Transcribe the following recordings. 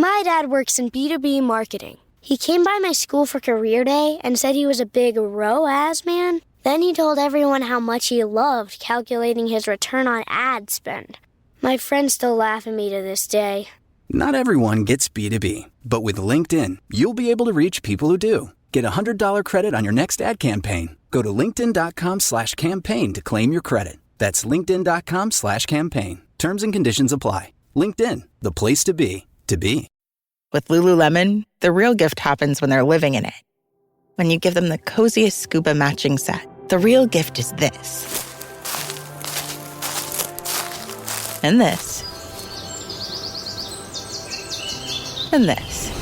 My dad works in B2B marketing. He came by my school for career day and said he was a big ROAS man. Then he told everyone how much he loved calculating his return on ad spend. My friends still laugh at me to this day. Not everyone gets B2B, but with LinkedIn, you'll be able to reach people who do. Get a $100 credit on your next ad campaign. Go to linkedin.com/campaign to claim your credit. That's linkedin.com/campaign. Terms and conditions apply. LinkedIn, the place to be, to be. With Lululemon, the real gift happens when they're living in it. When you give them the coziest scuba matching set, the real gift is this. And this. And this.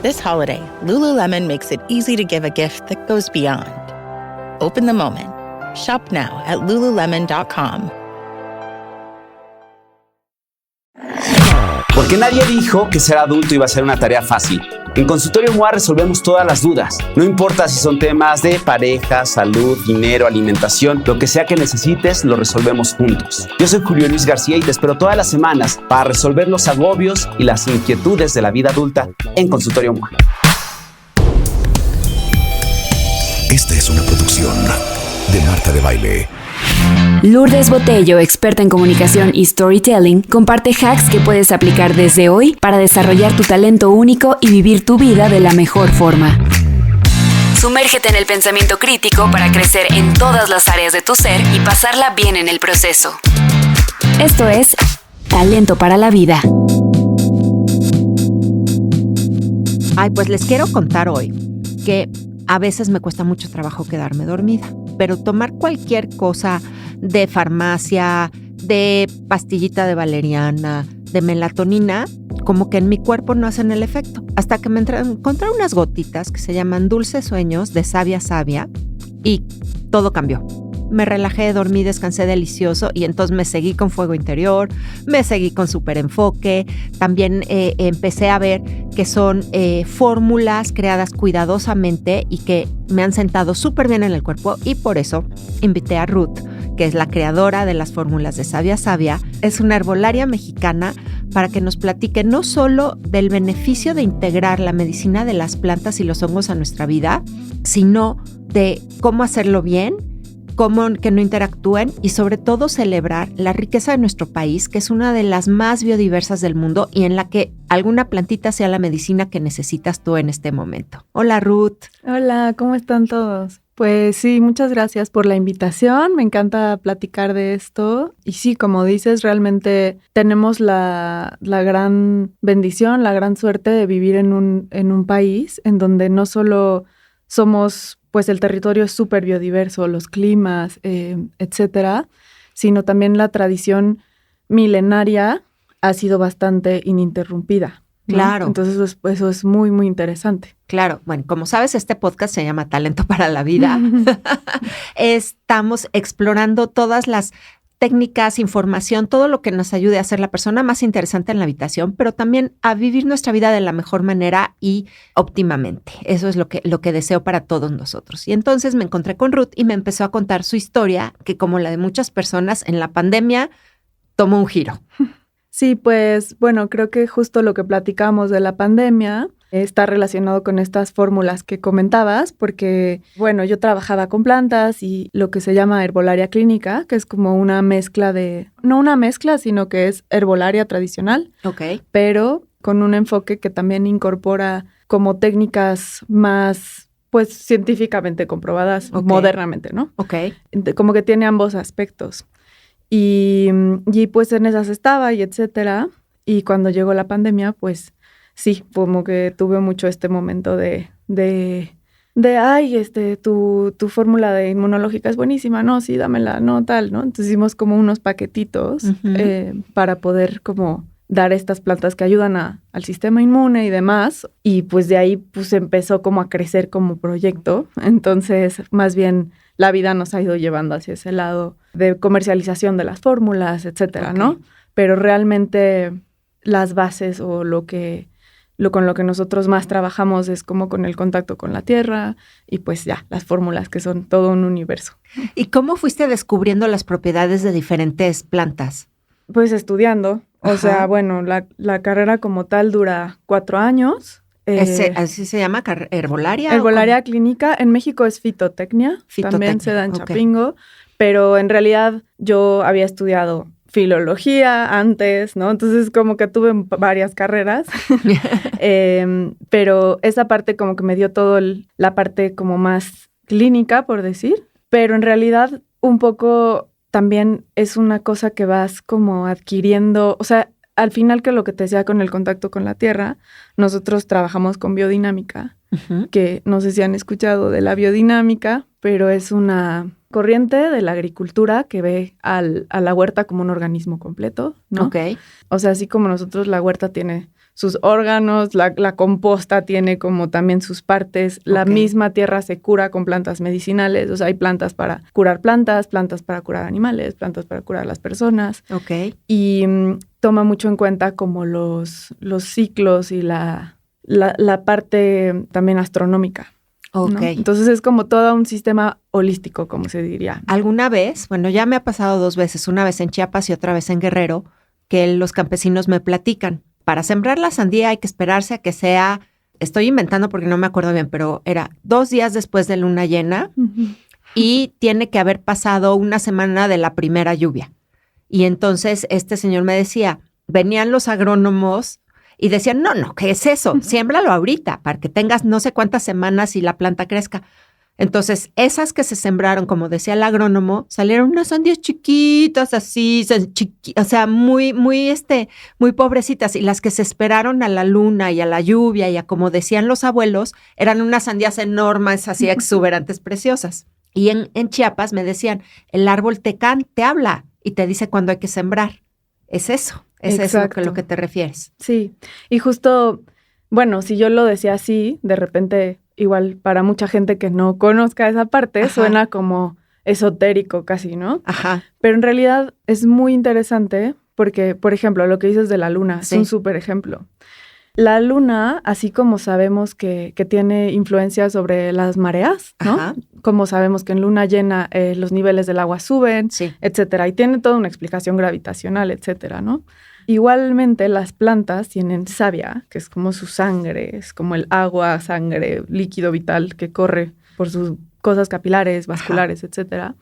This holiday, Lululemon makes it easy to give a gift that goes beyond. Open the moment. Shop now at lululemon.com. Porque nadie dijo que ser adulto iba a ser una tarea fácil. En Consultorio MOA resolvemos todas las dudas. No importa si son temas de pareja, salud, dinero, alimentación, lo que sea que necesites, lo resolvemos juntos. Yo soy Julio Luis García y te espero todas las semanas para resolver los agobios y las inquietudes de la vida adulta en Consultorio MOA. Esta es una producción de Marta de Baile. Lourdes Botello, experta en comunicación y storytelling, comparte hacks que puedes aplicar desde hoy para desarrollar tu talento único y vivir tu vida de la mejor forma. Sumérgete en el pensamiento crítico para crecer en todas las áreas de tu ser y pasarla bien en el proceso. Esto es Talento para la Vida. Ay, pues les quiero contar hoy que a veces me cuesta mucho trabajo quedarme dormida, pero tomar cualquier cosa de farmacia, de pastillita de valeriana, de melatonina, como que en mi cuerpo no hacen el efecto. Hasta que me encontré unas gotitas que se llaman Dulces Sueños de Savia Savia y todo cambió. Me relajé, dormí, descansé delicioso y entonces me seguí con fuego interior, me seguí con súper enfoque. También empecé a ver que son fórmulas creadas cuidadosamente y que me han sentado súper bien en el cuerpo y por eso invité a Ruth, que es la creadora de las fórmulas de Savia Savia. Es una herbolaria mexicana para que nos platique no solo del beneficio de integrar la medicina de las plantas y los hongos a nuestra vida, sino de cómo hacerlo bien, cómo que no interactúen y sobre todo celebrar la riqueza de nuestro país, que es una de las más biodiversas del mundo y en la que alguna plantita sea la medicina que necesitas tú en este momento. Hola Ruth. Hola, ¿cómo están todos? Pues sí, muchas gracias por la invitación, me encanta platicar de esto y sí, como dices, realmente tenemos la gran bendición, la gran suerte de vivir en un país en donde no solo somos, pues el territorio es súper biodiverso, los climas, etcétera, sino también la tradición milenaria ha sido bastante ininterrumpida, ¿no? Claro. Entonces eso es muy, muy interesante. Claro. Bueno, como sabes, este podcast se llama Talento para la Vida. Estamos explorando todas las técnicas, información, todo lo que nos ayude a ser la persona más interesante en la habitación, pero también a vivir nuestra vida de la mejor manera y óptimamente. Eso es lo que deseo para todos nosotros. Y entonces me encontré con Ruth y me empezó a contar su historia, que como la de muchas personas en la pandemia, tomó un giro. Sí, pues bueno, creo que justo lo que platicamos de la pandemia está relacionado con estas fórmulas que comentabas, porque bueno, yo trabajaba con plantas y lo que se llama herbolaria clínica, que es como una mezcla no una mezcla, sino que es herbolaria tradicional, pero con un enfoque que también incorpora como técnicas más, pues científicamente comprobadas modernamente, ¿no? Como que tiene ambos aspectos. Y pues en esas estaba y etcétera. Y cuando llegó la pandemia, pues sí, como que tuve mucho este momento de ay, tu fórmula de inmunológica es buenísima, no, sí, dámela, no, tal, ¿no? Entonces hicimos como unos paquetitos para poder como dar estas plantas que ayudan al sistema inmune y demás. Y pues de ahí pues empezó como a crecer como proyecto. Entonces, más bien la vida nos ha ido llevando hacia ese lado de comercialización de las fórmulas, etcétera, ¿no? Pero realmente las bases o con lo que nosotros más trabajamos es como con el contacto con la tierra y pues ya, las fórmulas que son todo un universo. ¿Y cómo fuiste descubriendo las propiedades de diferentes plantas? Pues estudiando. O Ajá. sea, bueno, la carrera como tal dura 4 años. ¿Así se llama? ¿Herbolaria? Herbolaria clínica. En México es fitotecnia. También se da en Chapingo. Pero en realidad yo había estudiado filología antes, ¿no? Entonces como que tuve varias carreras. Pero esa parte como que me dio todo la parte como más clínica, por decir. Pero en realidad un poco también es una cosa que vas como adquiriendo, o sea, al final que lo que te decía con el contacto con la tierra, nosotros trabajamos con biodinámica, que no sé si han escuchado de la biodinámica, pero es una corriente de la agricultura que ve a la huerta como un organismo completo, ¿no? Ok. O sea, así como nosotros, la huerta tiene sus órganos, la composta tiene como también sus partes, la misma tierra se cura con plantas medicinales, o sea, hay plantas para curar plantas para curar animales, plantas para curar a las personas. Ok. Y toma mucho en cuenta como los ciclos y la parte también astronómica. Ok. ¿No? Entonces es como todo un sistema holístico, como se diría. ¿Alguna vez, bueno, ya me ha pasado 2 veces, una vez en Chiapas y otra vez en Guerrero, que los campesinos me platican, para sembrar la sandía hay que esperarse a que sea, estoy inventando porque no me acuerdo bien, pero era 2 días después de luna llena y tiene que haber pasado 1 semana de la primera lluvia. Y entonces este señor me decía, venían los agrónomos y decían, no, ¿qué es eso? Siémbralo ahorita para que tengas no sé cuántas semanas y la planta crezca. Entonces, esas que se sembraron, como decía el agrónomo, salieron unas sandías chiquitas así, o sea, muy pobrecitas. Y las que se esperaron a la luna y a la lluvia y a como decían los abuelos, eran unas sandías enormes, así exuberantes, preciosas. Y en Chiapas me decían, el árbol te habla y te dice cuándo hay que sembrar. Es eso, es eso lo que te refieres. Sí, y justo, bueno, si yo lo decía así, de repente, igual para mucha gente que no conozca esa parte, suena como esotérico casi, ¿no? Ajá. Pero en realidad es muy interesante porque, por ejemplo, lo que dices de la luna es un súper ejemplo. La luna, así como sabemos que tiene influencia sobre las mareas, ¿no? Ajá. Como sabemos que en luna llena los niveles del agua suben, etcétera, y tiene toda una explicación gravitacional, etcétera, ¿no? Igualmente las plantas tienen savia, que es como su sangre, es como el agua, sangre, líquido vital que corre por sus cosas capilares, vasculares, etcétera.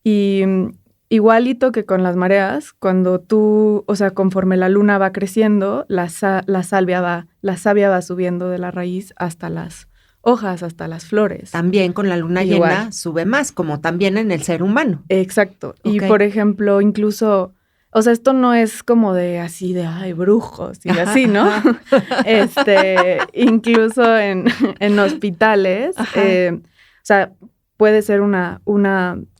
Y igualito que con las mareas, cuando tú, o sea, conforme la luna va creciendo, la savia va subiendo de la raíz hasta las hojas, hasta las flores. También con la luna llena sube más, como también en el ser humano. Exacto. Okay. Y por ejemplo, incluso, o sea, esto no es como de así de, ay, brujos y así, ¿no? Incluso en hospitales, o sea, puede ser una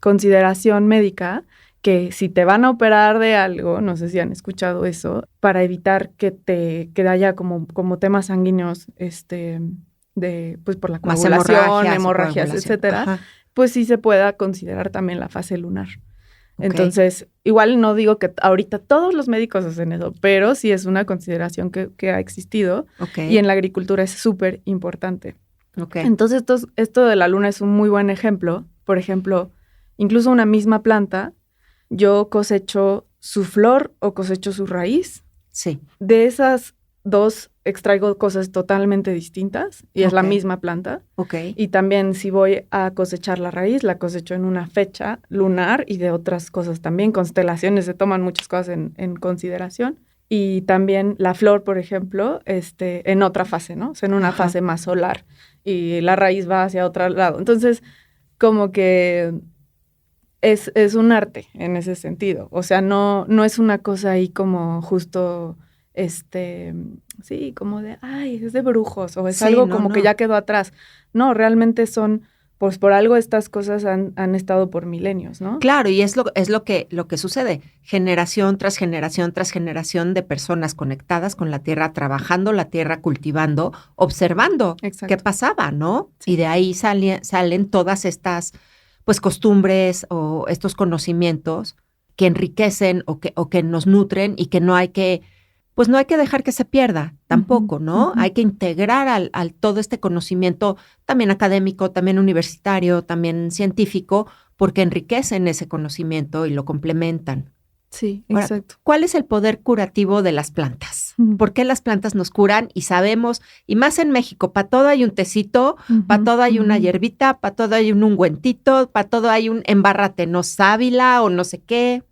consideración médica que si te van a operar de algo, no sé si han escuchado eso, para evitar que haya como temas sanguíneos, pues por la coagulación, hemorragias, etcétera, pues sí se pueda considerar también la fase lunar. Okay. Entonces, igual no digo que ahorita todos los médicos hacen eso, pero sí es una consideración que ha existido y en la agricultura es súper importante. Okay. Entonces, esto de la luna es un muy buen ejemplo. Por ejemplo, incluso una misma planta, yo cosecho su flor o cosecho su raíz. Sí. De esas dos extraigo cosas totalmente distintas y es la misma planta. Okay. Y también si voy a cosechar la raíz, la cosecho en una fecha lunar y de otras cosas también. Constelaciones, se toman muchas cosas en consideración. Y también la flor, por ejemplo, en otra fase, ¿no? O sea, en una fase más solar y la raíz va hacia otro lado. Entonces, como que es un arte en ese sentido. O sea, no es una cosa ahí como justo, sí, como de, ay, es de brujos o es algo como que ya quedó atrás. No, realmente son, pues por algo estas cosas han estado por milenios, ¿no? Claro, y es lo que sucede. Generación tras generación tras generación de personas conectadas con la tierra, trabajando la tierra, cultivando, observando qué pasaba, ¿no? Sí. Y de ahí salen todas estas pues costumbres o estos conocimientos que enriquecen o que nos nutren y que no hay que dejar que se pierda tampoco, ¿no? Hay que integrar al todo este conocimiento también académico, también universitario, también científico, porque enriquecen ese conocimiento y lo complementan. Sí, Ahora, exacto. ¿cuál es el poder curativo de las plantas? ¿Por qué las plantas nos curan? Y sabemos, y más en México, para todo hay un tecito, para todo hay una hierbita, para todo hay un ungüentito, para todo hay un embárrate no sábila o no sé qué.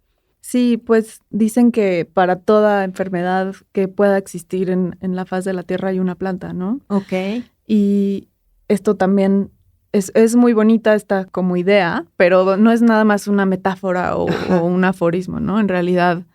Sí, pues dicen que para toda enfermedad que pueda existir en la faz de la Tierra hay una planta, ¿no? Ok. Y esto también es muy bonita esta como idea, pero no es nada más una metáfora o un aforismo, ¿no? En realidad,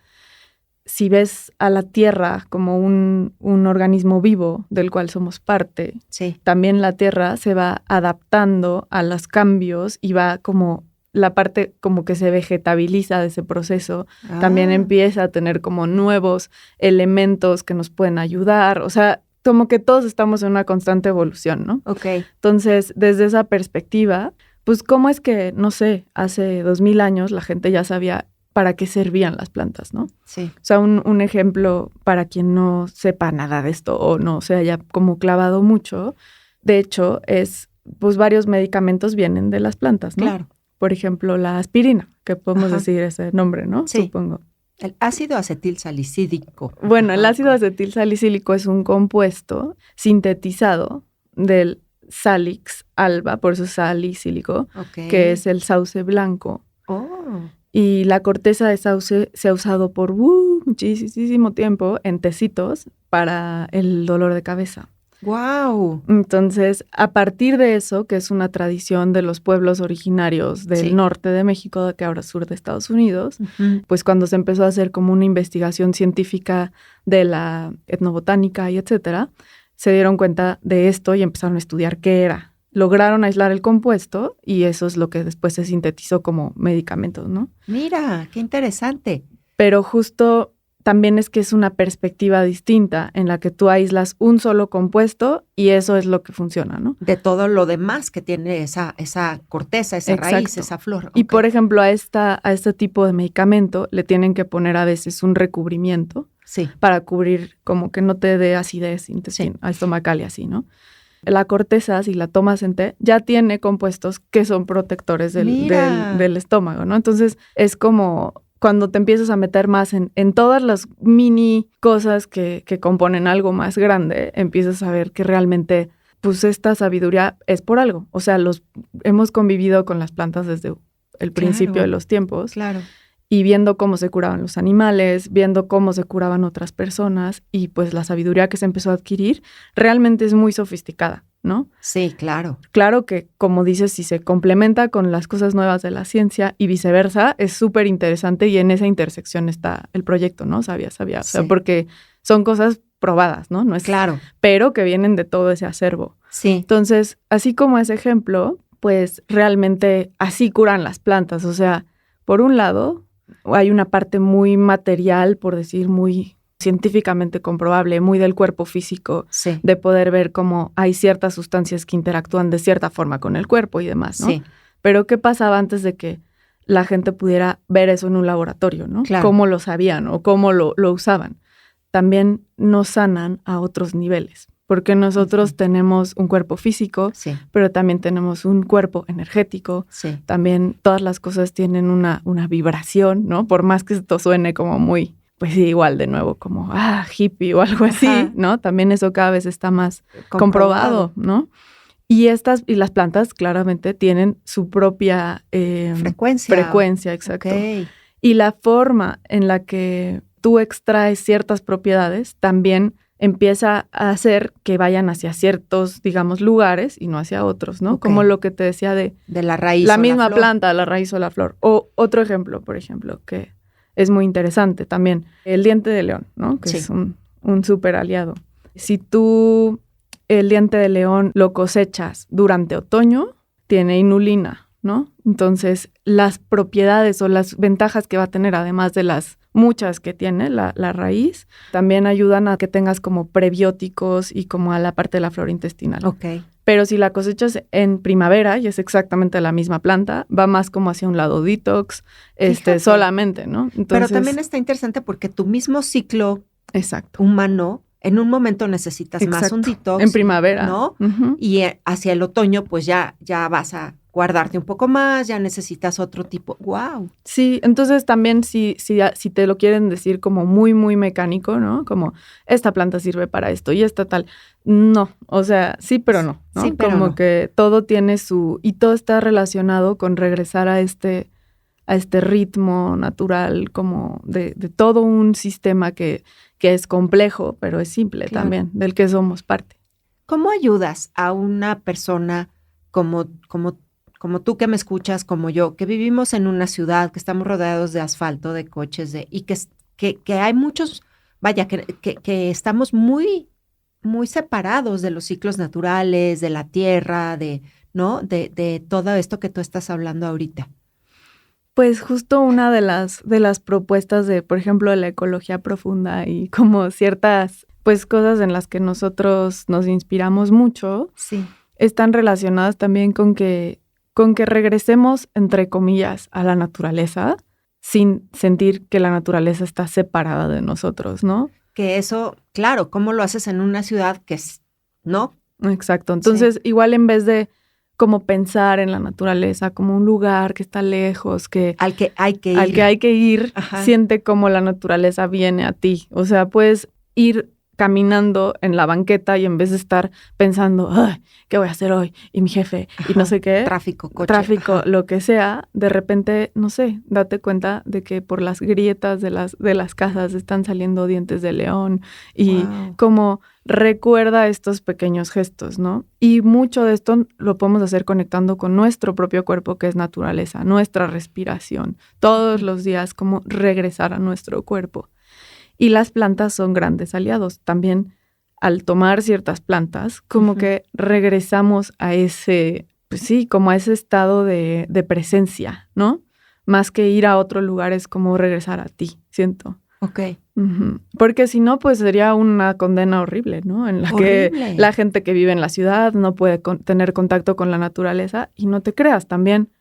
si ves a la Tierra como un organismo vivo del cual somos parte, Sí. también la Tierra se va adaptando a los cambios y va como la parte como que se vegetabiliza de ese proceso, también empieza a tener como nuevos elementos que nos pueden ayudar, o sea, como que todos estamos en una constante evolución, ¿no? Ok. Entonces, desde esa perspectiva, pues cómo es que, no sé, hace 2000 años la gente ya sabía para qué servían las plantas, ¿no? Sí. O sea, un ejemplo para quien no sepa nada de esto o no se haya como clavado mucho, de hecho, es, pues varios medicamentos vienen de las plantas, ¿no? Claro. Por ejemplo, la aspirina, que podemos decir ese nombre, ¿no? Sí. Supongo. El ácido acetilsalicídico. Bueno, el ácido acetilsalicílico es un compuesto sintetizado del Salix alba, por eso salicílico, que es el sauce blanco. Oh. Y la corteza de sauce se ha usado por muchísimo tiempo en tecitos para el dolor de cabeza. ¡Wow! Entonces, a partir de eso, que es una tradición de los pueblos originarios del norte de México, que ahora es sur de Estados Unidos, pues cuando se empezó a hacer como una investigación científica de la etnobotánica y etcétera, se dieron cuenta de esto y empezaron a estudiar qué era. Lograron aislar el compuesto y eso es lo que después se sintetizó como medicamentos, ¿no? Mira, qué interesante. Pero justo también es que es una perspectiva distinta en la que tú aíslas un solo compuesto y eso es lo que funciona, ¿no? De todo lo demás que tiene esa corteza, esa raíz, esa flor. Y por ejemplo, a este tipo de medicamento le tienen que poner a veces un recubrimiento para cubrir como que no te dé acidez estomacal y así, ¿no? La corteza, si la tomas en té, ya tiene compuestos que son protectores del estómago, ¿no? Entonces es como cuando te empiezas a meter más en todas las mini cosas que componen algo más grande, empiezas a ver que realmente, pues esta sabiduría es por algo. O sea, hemos convivido con las plantas desde el principio de los tiempos. Claro. Y viendo cómo se curaban los animales, viendo cómo se curaban otras personas y pues la sabiduría que se empezó a adquirir realmente es muy sofisticada, ¿no? Sí, claro. Claro que, como dices, si se complementa con las cosas nuevas de la ciencia y viceversa, es súper interesante y en esa intersección está el proyecto, ¿no? Sabía. O sea, porque son cosas probadas, ¿no? No es claro. Pero que vienen de todo ese acervo. Sí. Entonces, así como ese ejemplo, pues realmente así curan las plantas. O sea, por un lado, hay una parte muy material, por decir, muy científicamente comprobable, muy del cuerpo físico, de poder ver cómo hay ciertas sustancias que interactúan de cierta forma con el cuerpo y demás, ¿no? Sí. Pero ¿qué pasaba antes de que la gente pudiera ver eso en un laboratorio, ¿no? Claro. ¿Cómo lo sabían o cómo lo usaban? También nos sanan a otros niveles. Porque nosotros tenemos un cuerpo físico, pero también tenemos un cuerpo energético. Sí. También todas las cosas tienen una vibración, ¿no? Por más que esto suene como muy, pues sí, igual de nuevo, como hippie o algo así, ¿no? También eso cada vez está más comprobado, ¿no? Y las plantas claramente tienen su propia frecuencia, exacto. Okay. Y la forma en la que tú extraes ciertas propiedades también empieza a hacer que vayan hacia ciertos, digamos, lugares y no hacia otros, ¿no? Okay. Como lo que te decía de la raíz. La misma planta, la raíz o la flor. O otro ejemplo, por ejemplo, que es muy interesante también, el diente de león, ¿no? Que es un súper aliado. Si tú el diente de león lo cosechas durante otoño, tiene inulina, ¿no? Entonces, las propiedades o las ventajas que va a tener, además de las muchas que tiene la raíz, también ayudan a que tengas como prebióticos y como a la parte de la flora intestinal. Okay. Pero si la cosechas en primavera y es exactamente la misma planta, va más como hacia un lado detox, solamente, ¿no? Entonces, pero también está interesante porque tu mismo ciclo humano en un momento necesitas más un detox. En primavera. ¿No? Uh-huh. Y hacia el otoño, pues ya vas a guardarte un poco más, ya necesitas otro tipo. ¡Wow! Sí, entonces también si te lo quieren decir como muy, muy mecánico, ¿no? Como esta planta sirve para esto y esta tal. No, o sea, sí, pero no, ¿no? Sí, pero como no. que todo tiene y todo está relacionado con regresar a este ritmo natural, como de todo un sistema que es complejo, pero es simple también, del que somos parte. ¿Cómo ayudas a una persona como tú que me escuchas, como yo, que vivimos en una ciudad, que estamos rodeados de asfalto, de coches, y que hay muchos, vaya, que estamos muy, muy separados de los ciclos naturales, de la tierra, ¿no? De todo esto que tú estás hablando ahorita? Pues justo una de las propuestas de, por ejemplo, de la ecología profunda y como ciertas, pues, cosas en las que nosotros nos inspiramos mucho, sí, están relacionadas también con que regresemos, entre comillas, a la naturaleza sin sentir que la naturaleza está separada de nosotros, ¿no? Que eso, claro, ¿cómo lo haces en una ciudad que es, no? Exacto. Entonces, igual en vez de como pensar en la naturaleza como un lugar que está lejos, al que hay que ir, Ajá. Siente como la naturaleza viene a ti. O sea, puedes ir caminando en la banqueta y en vez de estar pensando, ay, ¿qué voy a hacer hoy? Y mi jefe, Ajá. y no sé qué. Tráfico, Ajá. Lo que sea, de repente, no sé, date cuenta de que por las grietas de las casas están saliendo dientes de león y como recuerda estos pequeños gestos, ¿no? Y mucho de esto lo podemos hacer conectando con nuestro propio cuerpo, que es naturaleza, nuestra respiración. Todos los días, como regresar a nuestro cuerpo. Y las plantas son grandes aliados. También al tomar ciertas plantas, como que regresamos a ese, pues sí, como a ese estado de presencia, ¿no? Más que ir a otro lugar es como regresar a ti, siento. Ok. Uh-huh. Porque si no, pues sería una condena horrible, ¿no? En la que la gente que vive en la ciudad no puede tener contacto con la naturaleza. Y no te creas, también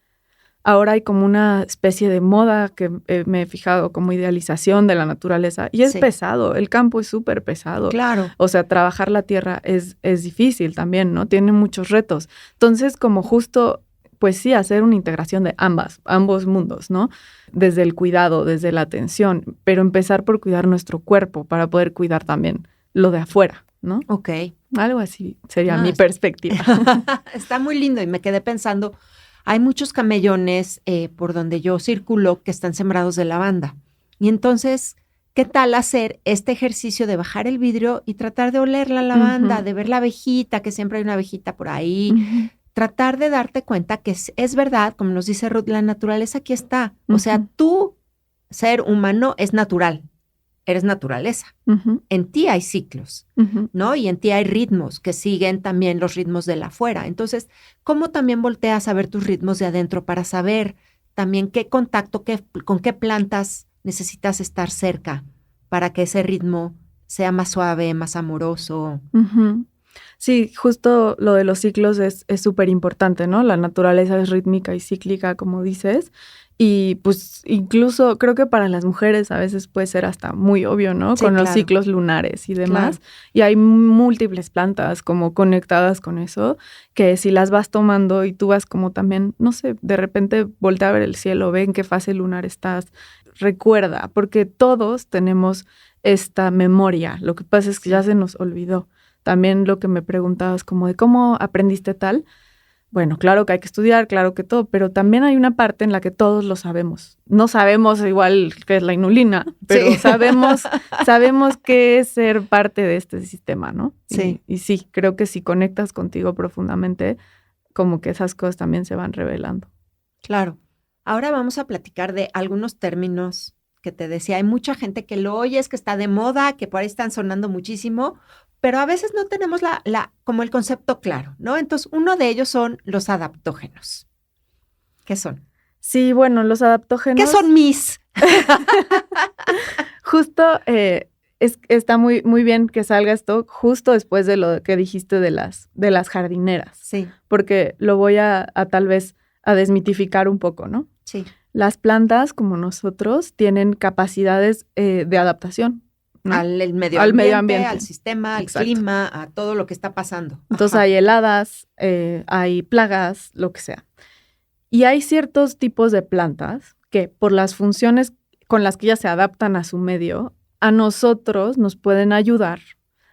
ahora hay como una especie de moda que me he fijado como idealización de la naturaleza. Y es pesado, el campo es súper pesado. Claro. O sea, trabajar la tierra es difícil también, ¿no? Tiene muchos retos. Entonces, como justo, pues sí, hacer una integración de ambos mundos, ¿no? Desde el cuidado, desde la atención, pero empezar por cuidar nuestro cuerpo para poder cuidar también lo de afuera, ¿no? Ok. Algo así sería mi perspectiva. Está muy lindo y me quedé pensando, hay muchos camellones por donde yo circulo que están sembrados de lavanda. Y entonces, ¿qué tal hacer este ejercicio de bajar el vidrio y tratar de oler la lavanda, de ver la abejita, que siempre hay una abejita por ahí? Tratar de darte cuenta que es verdad, como nos dice Ruth, la naturaleza aquí está. O sea, tú, ser humano, es natural. Eres naturaleza. En ti hay ciclos, ¿no? Y en ti hay ritmos que siguen también los ritmos de la afuera. Entonces, ¿cómo también volteas a ver tus ritmos de adentro para saber también qué contacto, con qué plantas necesitas estar cerca para que ese ritmo sea más suave, más amoroso? Sí, justo lo de los ciclos es súper importante, ¿no? La naturaleza es rítmica y cíclica, como dices. Y pues incluso creo que para las mujeres a veces puede ser hasta muy obvio, ¿no? Sí, con los claro. ciclos lunares y demás. Claro. Y hay múltiples plantas como conectadas con eso, que si las vas tomando y tú vas como también, no sé, de repente voltea a ver el cielo, ve en qué fase lunar estás, recuerda, porque todos tenemos esta memoria. Lo que pasa es que ya se nos olvidó. También lo que me preguntabas como de cómo aprendiste tal. Bueno, claro que hay que estudiar, claro que todo, pero también hay una parte en la que todos lo sabemos. No sabemos igual qué es la inulina, pero sabemos qué es ser parte de este sistema, ¿no? Sí. Y sí, creo que si conectas contigo profundamente, como que esas cosas también se van revelando. Claro. Ahora vamos a platicar de algunos términos que te decía. Hay mucha gente que lo oye, es que está de moda, que por ahí están sonando muchísimo, pero a veces no tenemos como el concepto claro, ¿no? Entonces, uno de ellos son los adaptógenos. ¿Qué son? Sí, bueno, los adaptógenos... ¿Qué son mis? Justo está muy, muy bien que salga esto justo después de lo que dijiste de las jardineras. Sí. Porque lo voy a tal vez a desmitificar un poco, ¿no? Sí. Las plantas, como nosotros, tienen capacidades de adaptación. ¿no? Al medio ambiente, al sistema, al clima, a todo lo que está pasando. Entonces hay heladas, hay plagas, lo que sea. Y hay ciertos tipos de plantas que por las funciones con las que ellas se adaptan a su medio, a nosotros nos pueden ayudar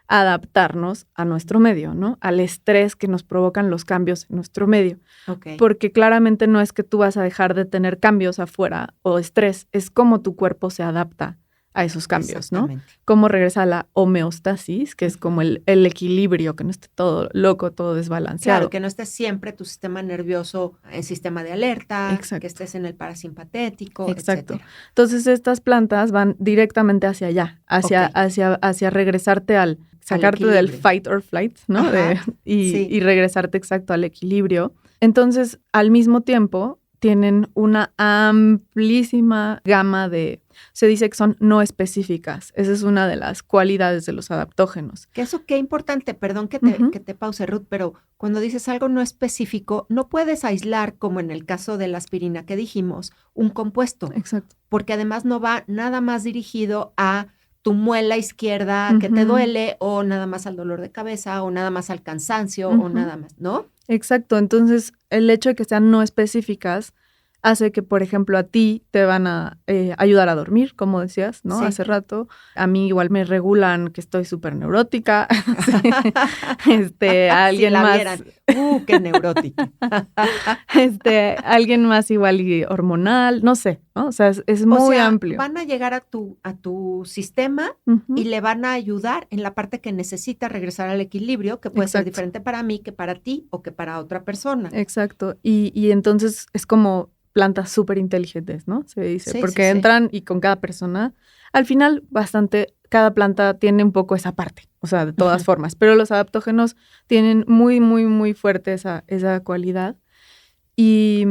a adaptarnos a nuestro medio, ¿no? Al estrés que nos provocan los cambios en nuestro medio. Okay. Porque claramente no es que tú vas a dejar de tener cambios afuera o estrés, es como tu cuerpo se adapta a esos cambios, ¿no? Cómo regresa a la homeostasis, que es como el equilibrio, que no esté todo loco, todo desbalanceado. Claro, que no estés siempre tu sistema nervioso en sistema de alerta, que estés en el parasimpatético, exacto. etcétera. Entonces estas plantas van directamente hacia allá, hacia regresarte al sacarte del fight or flight, ¿no? Y regresarte exacto al equilibrio. Entonces, al mismo tiempo, tienen una amplísima gama de, se dice que son no específicas. Esa es una de las cualidades de los adaptógenos. Que eso qué importante, perdón que te pause, Ruth, pero cuando dices algo no específico, no puedes aislar, como en el caso de la aspirina que dijimos, un compuesto. Exacto. Porque además no va nada más dirigido a tu muela izquierda que te duele, o nada más al dolor de cabeza, o nada más al cansancio, o nada más, ¿no? Exacto. Entonces, el hecho de que sean no específicas hace que, por ejemplo, a ti te van a ayudar a dormir, como decías, ¿no? Sí. Hace rato. A mí igual me regulan que estoy súper neurótica. Alguien más. Vieran. ¡Qué neurótica! Alguien más igual y hormonal, no sé, ¿no? O sea, es muy amplio. Van a llegar a tu sistema y le van a ayudar en la parte que necesita regresar al equilibrio, que puede ser diferente para mí que para ti o que para otra persona. Exacto. Y entonces es como plantas súper inteligentes, ¿no? Se dice, porque entran y con cada persona, al final cada planta tiene un poco esa parte, o sea, de todas formas, pero los adaptógenos tienen muy, muy, muy fuerte esa cualidad. Y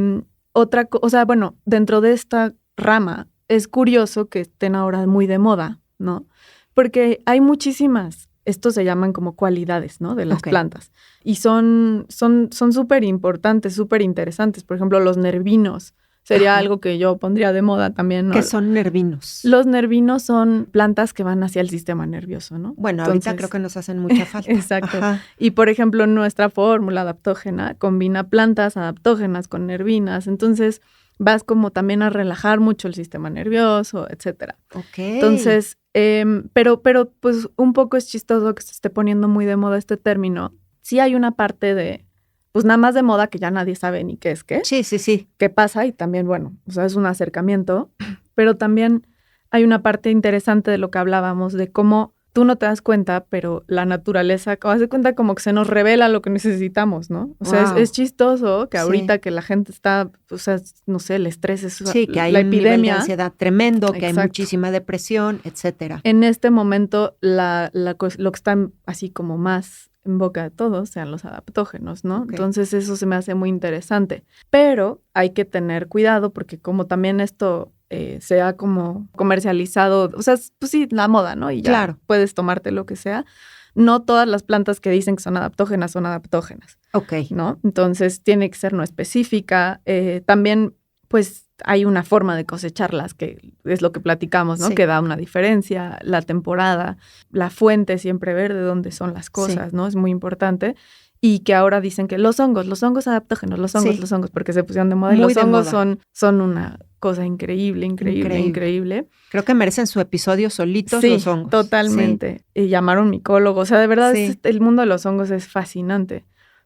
dentro de esta rama es curioso que estén ahora muy de moda, ¿no? Porque hay muchísimas, estos se llaman como cualidades, ¿no? De las plantas. Y son súper importantes, súper interesantes. Por ejemplo, los nervinos sería algo que yo pondría de moda también, ¿no? ¿Qué son nervinos? Los nervinos son plantas que van hacia el sistema nervioso, ¿no? Bueno, entonces, ahorita creo que nos hacen mucha falta. Exacto. Y, por ejemplo, nuestra fórmula adaptógena combina plantas adaptógenas con nervinas. Entonces, vas como también a relajar mucho el sistema nervioso, etcétera. Entonces, pero pues un poco es chistoso que se esté poniendo muy de moda este término. Sí hay una parte de, pues nada más de moda que ya nadie sabe ni qué es qué. Sí. ¿Qué pasa? Y también, bueno, o sea, es un acercamiento, pero también hay una parte interesante de lo que hablábamos, de cómo tú no te das cuenta, pero la naturaleza, haz de cuenta como que se nos revela lo que necesitamos, ¿no? O sea, es chistoso que ahorita que la gente está, o sea, no sé, el estrés es que hay la un epidemia. Nivel de ansiedad tremendo, que hay muchísima depresión, etcétera. En este momento, lo que está así como más en boca de todos sean los adaptógenos, ¿no? Entonces, eso se me hace muy interesante. Pero hay que tener cuidado porque como también esto se ha como comercializado, o sea, pues sí, la moda, ¿no? Y ya puedes tomarte lo que sea. No todas las plantas que dicen que son adaptógenas, ¿no? Entonces, tiene que ser no específica. También, pues, hay una forma de cosecharlas, que es lo que platicamos, ¿no? Que da una diferencia, la temporada, la fuente siempre ver de dónde son las cosas, ¿no? Es muy importante. Y que ahora dicen que los hongos adaptógenos, los hongos, porque se pusieron de moda. Muy y los hongos son una cosa increíble. Creo que merecen su episodio solitos los hongos. Totalmente. Y llamaron micólogos. O sea, de verdad, el mundo de los hongos es fascinante.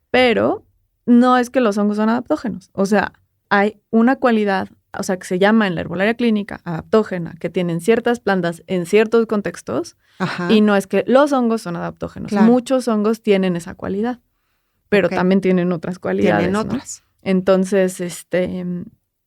Pero no es que los hongos son adaptógenos. O sea, hay una cualidad, o sea, que se llama en la herbolaria clínica adaptógena, que tienen ciertas plantas en ciertos contextos. Y no es que los hongos son adaptógenos. Muchos hongos tienen esa cualidad. Pero también tienen otras cualidades. Tienen otras. ¿No? Entonces,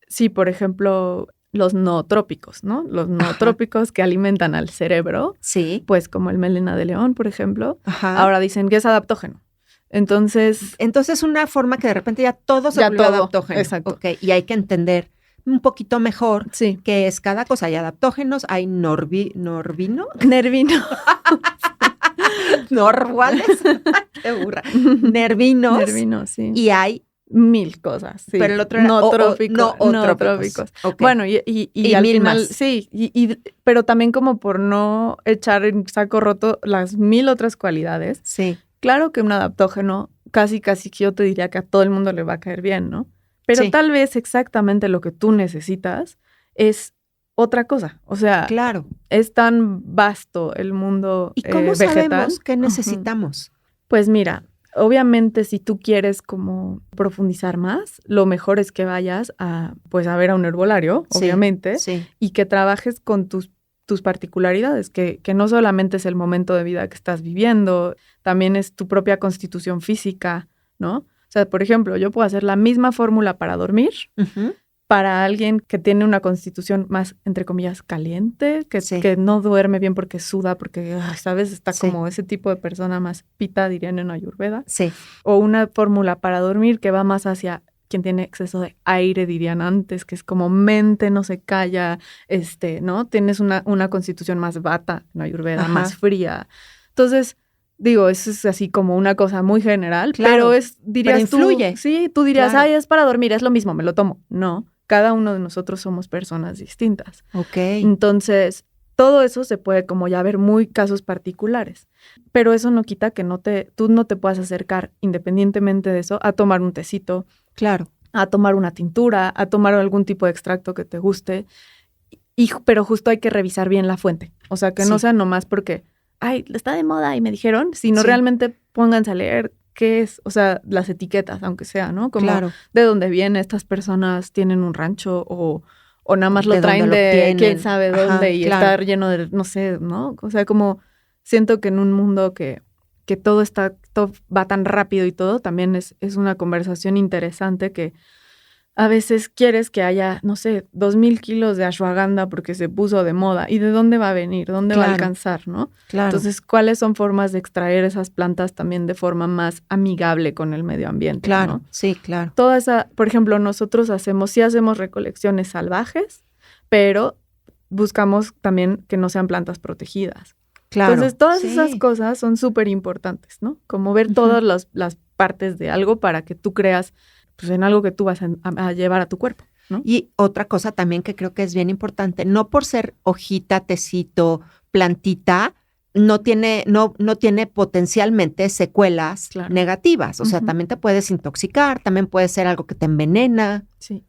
sí, por ejemplo, los nootrópicos, ¿no? Los nootrópicos que alimentan al cerebro. Sí. Pues como el melena de león, por ejemplo. Ahora dicen que es adaptógeno. Entonces, una forma que de repente ya todo se volvió adaptógeno. Exacto. Y hay que entender un poquito mejor qué es cada cosa. Hay adaptógenos, hay nervino. ¿Norwales? ¡Qué burra! Nervinos. Sí. Y hay 1000 cosas, sí. Pero el otro era nootrópicos. Okay. Bueno, y al 1000 final, más. sí, pero también como por no echar en saco roto las 1000 otras cualidades. Sí. Claro que un adaptógeno, casi yo te diría que a todo el mundo le va a caer bien, ¿no? Pero sí. tal vez exactamente lo que tú necesitas es otra cosa. O sea, claro, es tan vasto el mundo ¿y cómo vegetal. sabemos qué necesitamos? Pues mira, obviamente si tú quieres como profundizar más, lo mejor es que vayas a ver a un herbolario, Sí, obviamente, sí. y que trabajes con tus particularidades, que no solamente es el momento de vida que estás viviendo, también es tu propia constitución física, ¿no? O sea, por ejemplo, yo puedo hacer la misma fórmula para dormir, Uh-huh. para alguien que tiene una constitución más, entre comillas, caliente, que no duerme bien porque suda, porque, ¿sabes? Está como ese tipo de persona más pita, dirían en Ayurveda. Sí. O una fórmula para dormir que va más hacia quien tiene exceso de aire, dirían antes, que es como mente no se calla, ¿no? Tienes una constitución más vata en Ayurveda, Ajá. más fría. Entonces, digo, eso es así como una cosa muy general, Claro, pero dirías pero influye. Sí, tú dirías, Claro. es para dormir, es lo mismo, me lo tomo. No, cada uno de nosotros somos personas distintas. Ok. Entonces, todo eso se puede como ya ver muy casos particulares, pero eso no quita que tú no te puedas acercar independientemente de eso a tomar un tecito, Claro. a tomar una tintura, a tomar algún tipo de extracto que te guste, pero justo hay que revisar bien la fuente, o sea, que no sea nomás porque, está de moda y me dijeron, sino realmente pónganse a leer qué es, o sea, las etiquetas, aunque sea, ¿no? Como de dónde vienen estas personas, tienen un rancho o nada más lo traen de quién sabe dónde y está lleno de, no sé, ¿no? O sea, como siento que en un mundo que todo va tan rápido y todo, también es una conversación interesante que a veces quieres que haya, no sé, 2,000 kilos de ashwagandha porque se puso de moda. ¿Y de dónde va a venir? ¿Dónde va a alcanzar, no? Claro. Entonces, ¿cuáles son formas de extraer esas plantas también de forma más amigable con el medio ambiente? Claro, ¿no? sí, claro. Toda esa, por ejemplo, nosotros hacemos recolecciones salvajes, pero buscamos también que no sean plantas protegidas. Claro. Entonces, todas esas cosas son súper importantes, ¿no? Como ver todas las partes de algo para que tú creas pues, en algo que tú vas a llevar a tu cuerpo, ¿no? Y otra cosa también que creo que es bien importante, no por ser hojita, tecito, plantita, no tiene potencialmente secuelas negativas. O sea, también te puedes intoxicar, también puede ser algo que te envenena. Sí.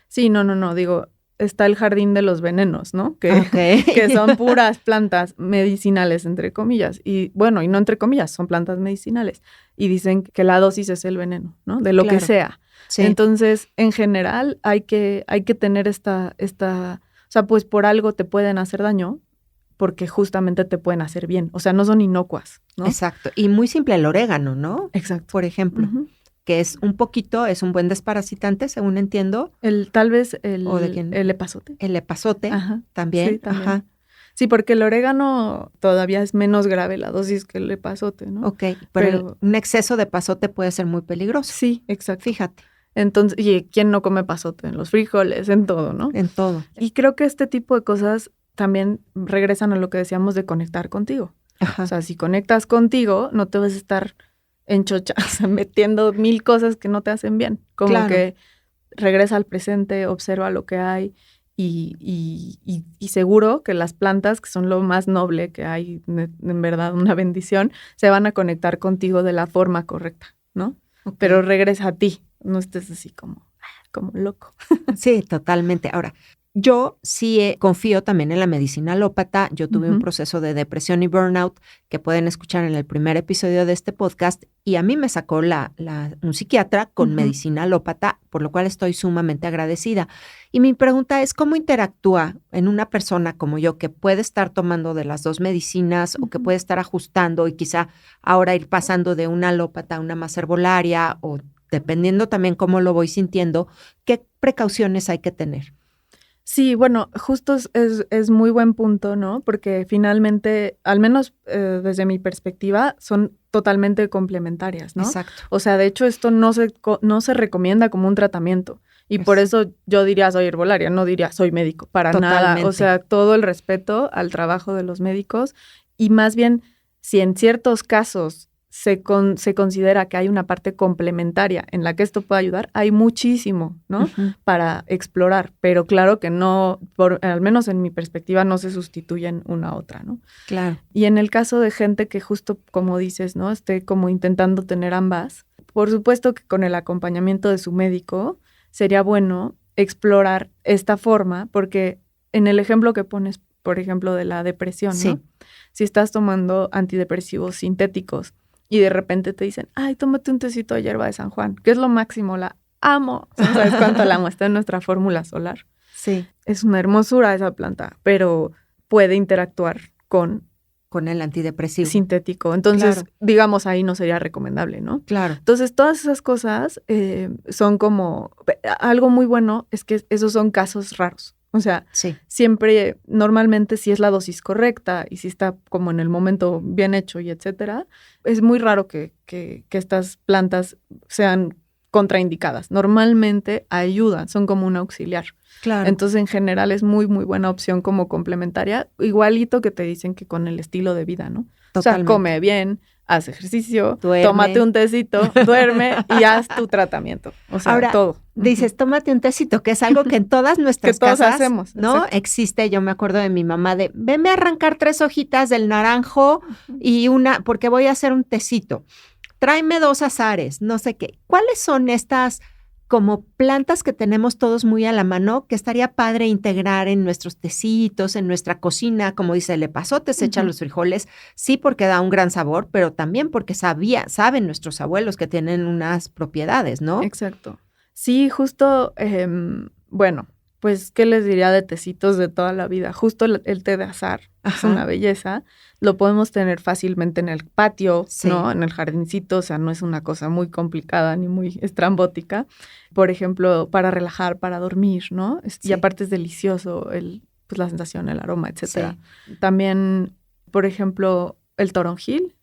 Sí, no, digo, está el jardín de los venenos, ¿no? Que son puras plantas medicinales, entre comillas. Y bueno, y no entre comillas, son plantas medicinales. Y dicen que la dosis es el veneno, ¿no? De lo que sea. Sí. Entonces, en general, hay que tener esta, o sea, pues por algo te pueden hacer daño, porque justamente te pueden hacer bien. O sea, no son inocuas, ¿no? Exacto. Y muy simple el orégano, ¿no? Exacto. Por ejemplo. Uh-huh. Que es un buen desparasitante, según entiendo. Tal vez el epazote. El epazote, ajá, también. Sí, también. Ajá. Sí, porque el orégano todavía es menos grave la dosis que el epazote, ¿no? Ok, pero un exceso de epazote puede ser muy peligroso. Sí, exacto. Fíjate. Entonces, ¿y quién no come epazote? En los frijoles, en todo, ¿no? En todo. Y creo que este tipo de cosas también regresan a lo que decíamos de conectar contigo. Ajá. O sea, si conectas contigo, no te vas a estar enchocha, o sea, metiendo 1000 cosas que no te hacen bien. Como que regresa al presente, observa lo que hay y seguro que las plantas, que son lo más noble que hay, en verdad, una bendición, se van a conectar contigo de la forma correcta, ¿no? Okay. Pero regresa a ti, no estés así como loco. Sí, totalmente. Ahora, yo sí confío también en la medicina alópata. Yo tuve un proceso de depresión y burnout que pueden escuchar en el primer episodio de este podcast y a mí me sacó un psiquiatra con medicina alópata, por lo cual estoy sumamente agradecida. Y mi pregunta es, ¿cómo interactúa en una persona como yo que puede estar tomando de las dos medicinas o que puede estar ajustando y quizá ahora ir pasando de una alópata a una más herbolaria o dependiendo también cómo lo voy sintiendo, qué precauciones hay que tener? Sí, bueno, justo es muy buen punto, ¿no? Porque finalmente, al menos desde mi perspectiva, son totalmente complementarias, ¿no? Exacto. O sea, de hecho, esto no se recomienda como un tratamiento. Y por eso yo diría soy herbolaria, no diría soy médico, para nada. O sea, todo el respeto al trabajo de los médicos. Y más bien, si en ciertos casos se considera que hay una parte complementaria en la que esto puede ayudar, hay muchísimo, ¿no? Para explorar, pero claro que no, al menos en mi perspectiva, no se sustituyen una a otra, ¿no? Claro. Y en el caso de gente que justo, como dices, ¿no? Esté como intentando tener ambas, por supuesto que con el acompañamiento de su médico sería bueno explorar esta forma, porque en el ejemplo que pones, por ejemplo, de la depresión, ¿no? Si estás tomando antidepresivos sintéticos y de repente te dicen, ay, tómate un tecito de hierba de San Juan, que es lo máximo, la amo. ¿No sabes cuánto la amo? Está en nuestra fórmula solar. Sí. Es una hermosura esa planta, pero puede interactuar con el antidepresivo sintético. Entonces, digamos, ahí no sería recomendable, ¿no? Claro. Entonces, todas esas cosas son como... Algo muy bueno es que esos son casos raros. O sea, siempre, normalmente si es la dosis correcta y si está como en el momento bien hecho y etcétera, es muy raro que estas plantas sean contraindicadas. Normalmente ayudan, son como un auxiliar. Claro. Entonces, en general, es muy, muy buena opción como complementaria, igualito que te dicen que con el estilo de vida, ¿no? Totalmente. O sea, come bien, haz ejercicio, tómate un tecito, duerme y haz tu tratamiento. O sea, ahora, todo. Dices, tómate un tecito, que es algo que en todas nuestras que todos casas hacemos, ¿no? Exacto. Existe. Yo me acuerdo de mi mamá de, venme a arrancar 3 hojitas del naranjo y porque voy a hacer un tecito. Tráeme 2 azares, no sé qué. ¿Cuáles son estas como plantas que tenemos todos muy a la mano que estaría padre integrar en nuestros tecitos, en nuestra cocina? Como dice, el epazote se echa los frijoles, sí porque da un gran sabor, pero también porque saben nuestros abuelos que tienen unas propiedades, ¿no? Exacto. Sí, justo, bueno, pues, ¿qué les diría de tecitos de toda la vida? Justo el té de azahar es una belleza. Lo podemos tener fácilmente en el patio, ¿no? En el jardincito, o sea, no es una cosa muy complicada ni muy estrambótica. Por ejemplo, para relajar, para dormir, ¿no? Y aparte es delicioso pues, la sensación, el aroma, etcétera. También, por ejemplo, el toronjil,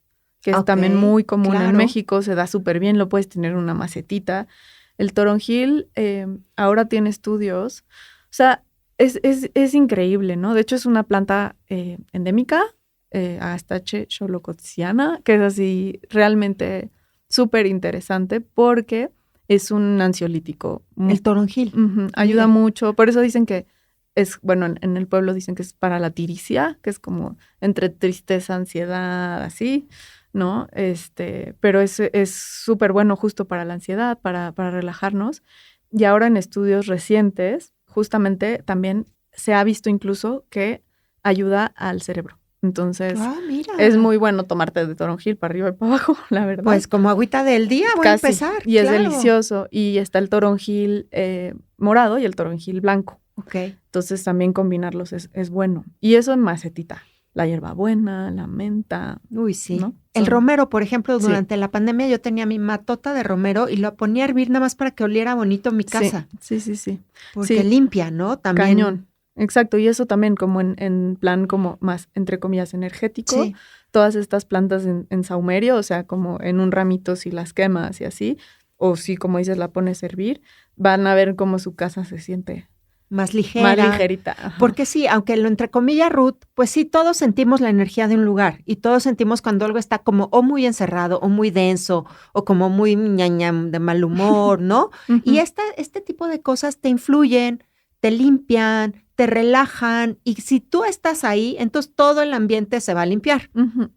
que es también muy común en México, se da súper bien, lo puedes tener en una macetita. El toronjil ahora tiene estudios, o sea, es increíble, ¿no? De hecho, es una planta endémica, Astache xolocotziana, que es así realmente súper interesante porque es un ansiolítico. El toronjil. Ayuda mucho, por eso dicen que es, bueno, en el pueblo dicen que es para la tiricia, que es como entre tristeza, ansiedad, así, ¿no? Pero es súper bueno justo para la ansiedad, para relajarnos. Y ahora en estudios recientes, justamente también se ha visto incluso que ayuda al cerebro. Entonces, es muy bueno tomarte de toronjil para arriba y para abajo, la verdad. Pues como agüita del día voy a empezar. Y es delicioso. Y está el toronjil morado y el toronjil blanco. Entonces, también combinarlos es bueno. Y eso en macetita. La hierbabuena, la menta. Uy, sí. ¿No? El romero, por ejemplo, durante la pandemia yo tenía mi matota de romero y lo ponía a hervir nada más para que oliera bonito mi casa. Sí. Porque limpia, ¿no? También. Cañón. Exacto. Y eso también como en plan como más, entre comillas, energético. Sí. Todas estas plantas en sahumerio, o sea, como en un ramito si las quemas y así, o si, como dices, la pones a hervir, van a ver cómo su casa se siente más ligera. Más ligerita. Ajá. Porque sí, aunque lo entre comillas, Ruth, pues sí, todos sentimos la energía de un lugar y todos sentimos cuando algo está como o muy encerrado o muy denso o como muy ñañam de mal humor, ¿no? Y este tipo de cosas te influyen, te limpian, te relajan y si tú estás ahí, entonces todo el ambiente se va a limpiar.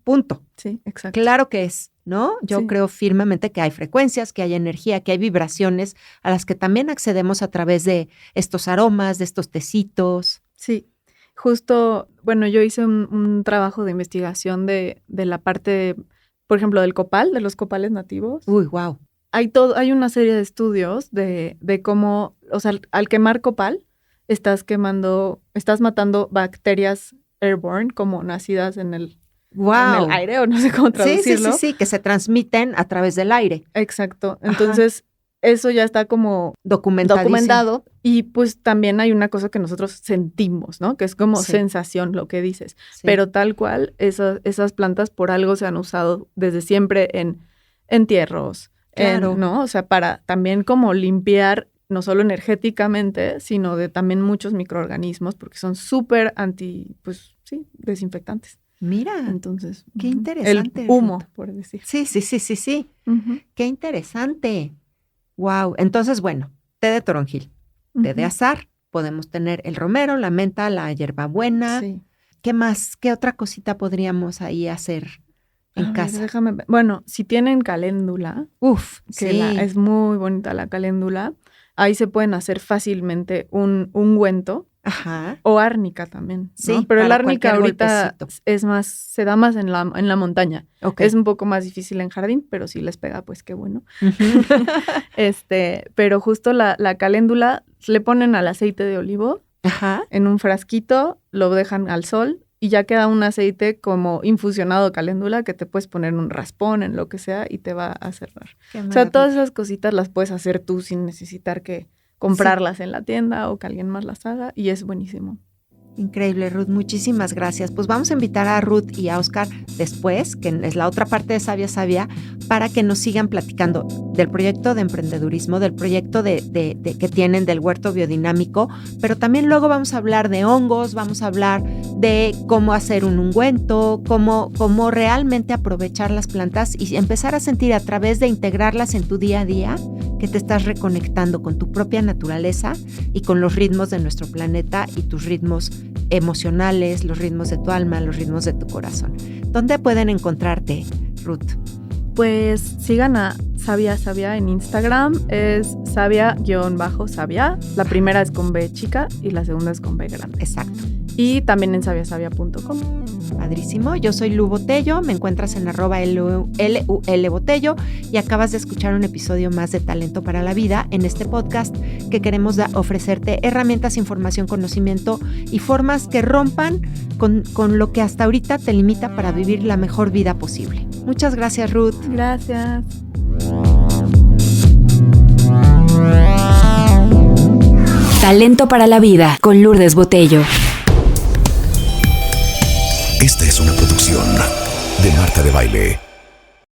Punto. Sí, exacto. Claro que es. ¿No? Yo creo firmemente que hay frecuencias, que hay energía, que hay vibraciones a las que también accedemos a través de estos aromas, de estos tecitos. Sí, justo, bueno, yo hice un trabajo de investigación de la parte, por ejemplo, del copal, de los copales nativos. Uy, wow. Hay una serie de estudios de cómo, o sea, al quemar copal, estás matando bacterias airborne, como nacidas en el aire, o no sé cómo traducirlo. Sí, que se transmiten a través del aire. Exacto. Entonces, eso ya está como documentado. Y pues también hay una cosa que nosotros sentimos, ¿no? Que es como sensación, lo que dices. Sí. Pero tal cual, esas plantas por algo se han usado desde siempre en entierros. Claro. ¿No? O sea, para también como limpiar, no solo energéticamente, sino de también muchos microorganismos, porque son súper desinfectantes. Mira, Entonces, qué interesante. El humo, Ruth. por decir. Sí. Ujú. Qué interesante. Wow. Entonces, bueno, té de toronjil, té de Ujú. azahar. Podemos tener el romero, la menta, la hierbabuena. Sí. ¿Qué más? ¿Qué otra cosita podríamos ahí hacer en A ver, casa? déjame ver. Bueno, si tienen caléndula, Uf, que sí. es muy bonita la caléndula, ahí se pueden hacer fácilmente un ungüento Ajá. o árnica también, ¿no? Sí, Pero el para árnica cualquier ahorita golpecito. es más, se da más en la montaña. Ok. Es un poco más difícil en jardín, pero si les pega, pues qué bueno. Ujú. Pero justo la caléndula le ponen al aceite de olivo Ajá. en un frasquito, lo dejan al sol y ya queda un aceite como infusionado caléndula que te puedes poner en un raspón, en lo que sea, y te va a cerrar. Qué O sea, todas maravilla. esas cositas las puedes hacer tú sin necesitar que comprarlas en la tienda o que alguien más las haga, y es buenísimo. Increíble, Ruth. Muchísimas gracias. Pues vamos a invitar a Ruth y a Oscar después, que es la otra parte de Sabia Sabia, para que nos sigan platicando del proyecto de emprendedurismo, del proyecto que tienen del huerto biodinámico, pero también luego vamos a hablar de hongos, vamos a hablar de cómo hacer un ungüento, cómo realmente aprovechar las plantas y empezar a sentir a través de integrarlas en tu día a día que te estás reconectando con tu propia naturaleza y con los ritmos de nuestro planeta y tus ritmos emocionales, los ritmos de tu alma, los ritmos de tu corazón. ¿Dónde pueden encontrarte, Ruth? Pues sigan a Sabia Sabia en Instagram, es sabia-sabia. La primera es con B chica y la segunda es con B grande. Exacto. Y también en sabiasabia.com. Padrísimo. Yo soy Lu Botello, me encuentras en @LUL Botello y acabas de escuchar un episodio más de Talento para la Vida en este podcast que queremos ofrecerte herramientas, información, conocimiento y formas que rompan con lo que hasta ahorita te limita para vivir la mejor vida posible. Muchas gracias, Ruth. Gracias. Talento para la Vida con Lourdes Botello. Esta es una producción de Marta de Baile.